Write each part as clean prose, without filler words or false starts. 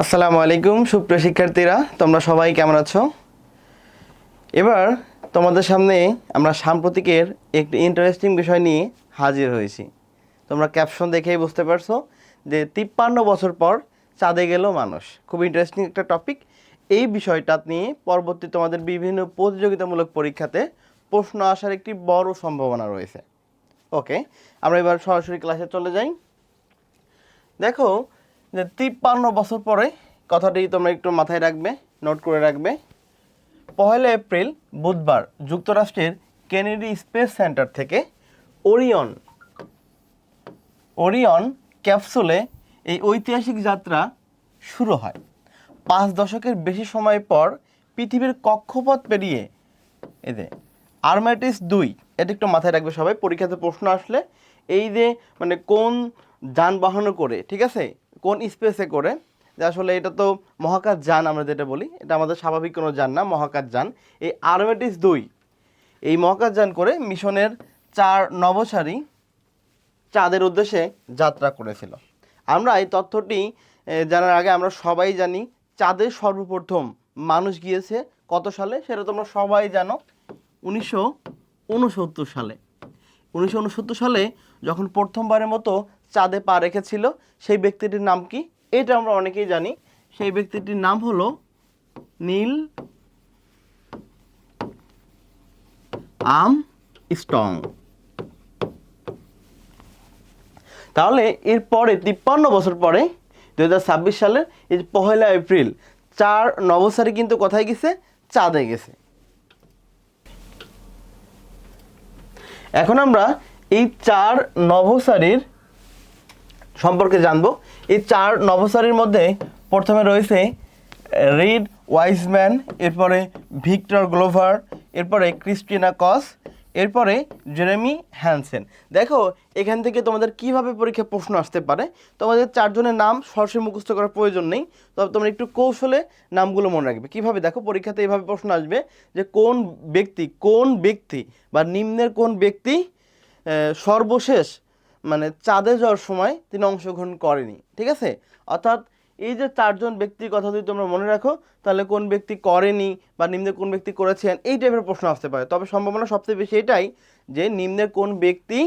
আসসালামু আলাইকুম সুপ্রিয় শিক্ষার্থীরা, তোমরা সবাই কেমন আছো? এবার তোমাদের সামনে আমরা সাম্প্রতিকের একটি ইন্টারেস্টিং বিষয় নিয়ে হাজির হয়েছি। তোমরা ক্যাপশন দেখেই বুঝতে পারছো যে 53 বছর পর চাঁদে গেল মানুষ। খুব ইন্টারেস্টিং একটা টপিক। এই বিষয়টা নিয়ে পরবর্তী তোমাদের বিভিন্ন প্রতিযোগিতামূলক পরীক্ষাতে প্রশ্ন আসার একটি বড় সম্ভাবনা রয়েছে। ওকে, আমরা এবার সরাসরি ক্লাসে চলে যাই। দেখো যে 53 বছর পরে কথাটি তোমরা একটু মাথায় রাখবে, নোট করে রাখবে। 1 এপ্রিল বুধবার যুক্তরাষ্ট্রের কেনেডি স্পেস সেন্টার থেকে ওরিয়ন ক্যাপসুলে এই ঐতিহাসিক যাত্রা শুরু হয়। 5 দশকের বেশি সময় পর পৃথিবীর কক্ষপথ পেরিয়ে আরমাটিস 2, এটা একটু মাথায় রাখবে সবাই, পরীক্ষাতে প্রশ্ন আসলে এই যে মানে কোন যানবাহনে করে, ঠিক আছে, কোন স্পেসে করে, যে আসলে এটা তো মহাকাশ যান আমরা যেটা বলি, এটা আমাদের স্বাভাবিক কোনো যান না, মহাকাশ যান। এই আরমাটিস 2 এই মহাকাশ যান করে মিশনের 4 নভোচারী চাঁদের উদ্দেশ্যে যাত্রা করেছিল। আমরা এই তথ্যটি জানার আগে আমরা সবাই জানি চাঁদে সর্বপ্রথম মানুষ গিয়েছে কত সালে, সেটা তোমরা সবাই জানো, 1969 সালে। 1969 সালে যখন প্রথমবারের মতো চাঁদে পা রেখেছিল সেই ব্যক্তিটির নাম কি, এটা আমরা অনেকেই জানি। সেই ব্যক্তিটির নাম হলো নীল আর্মস্ট্রং। তাহলে এরপরে 53 বছর পরে 2026 সালের এই 1 এপ্রিল 4 নভোচারী কিন্তু কোথায় গেছে? চাঁদে গেছে। এখন আমরা এই 4 নভোচারীর সম্পর্কে জানবো। এই 4 নভোচারীর মধ্যে প্রথমে রয়েছে রিড ওয়াইজম্যান, এরপরে ভিক্টর গ্লোভার, এরপরে ক্রিস্টিনা কস, এরপরে জেরেমি হ্যানসেন। দেখো এখান থেকে তোমাদের কিভাবে পরীক্ষা প্রশ্ন আসতে পারে। তোমাদের 4 জনের নাম সরাসরি মুখস্থ করার প্রয়োজন নেই, তবে তোমরা একটু কৌশলে নামগুলো মনে রাখবে। কিভাবে? দেখো পরীক্ষাতে এইভাবে প্রশ্ন আসবে যে কোন ব্যক্তি বা নিম্নের কোন ব্যক্তি সর্বশেষ মানে চাঁদে যাওয়ার সময় তিনি অংশগ্রহণ করেনি, ঠিক আছে? অর্থাৎ এই যে 4 জন ব্যক্তির কথা যদি তোমরা মনে রাখো, তাহলে কোন ব্যক্তি করেনি বা নিম্নে কোন ব্যক্তি করেছেন, এই টাইপের প্রশ্ন আসতে পারে। তবে সম্ভাবনা সবচেয়ে বেশি এটাই যে নিম্নে কোন ব্যক্তি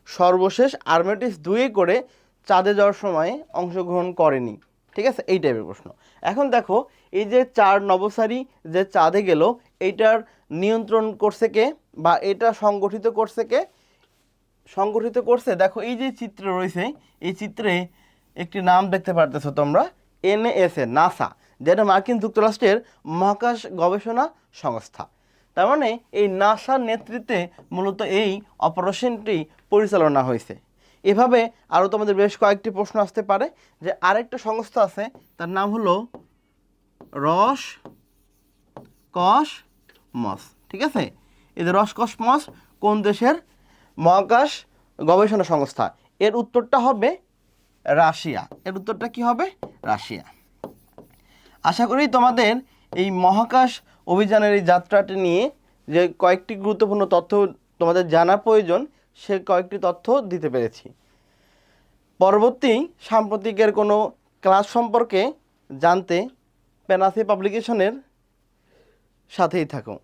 সর্বশেষ আরমাটিস 2 করে চাঁদে যাওয়ার সময় অংশগ্রহণ করেনি, ঠিক আছে, এই টাইপের প্রশ্ন। এখন দেখো এই যে 4 নভোচারী যে চাঁদে গেল, এইটার নিয়ন্ত্রণ করছে কে বা এটা সংগঠিত করছে দেখো এই যে চিত্র রয়েছে, এই চিত্রে একটি নাম দেখতে পারতেছো তোমরা, এনএসএ, নাসা, যেটা মার্কিন যুক্তরাষ্ট্রের মহাকাশ গবেষণা সংস্থা। তার মানে এই নাসার নেতৃত্বে মূলত এই অপারেশনটি পরিচালনা হয়েছে। এভাবে আরও তোমাদের বেশ কয়েকটি প্রশ্ন আসতে পারে যে আরেকটা সংস্থা আছে, তার নাম হলো রসকসমস, ঠিক আছে? এই যে রসকসমস কোন দেশের মহাকাশ গবেষণা সংস্থা? এর উত্তরটা হবে রাশিয়া। এর উত্তরটা কি হবে? রাশিয়া। আশা করি তোমাদের এই মহাকাশ অভিযানের এই যাত্রাটি নিয়ে যে কয়েকটি গুরুত্বপূর্ণ তথ্য তোমাদের জানা প্রয়োজন, সে কয়েকটি তথ্য দিতে পেরেছি। পরবর্তী সাম্প্রতিকের কোনো ক্লাস সম্পর্কে জানতে পেনাসি পাবলিকেশনের সাথেই থাকো।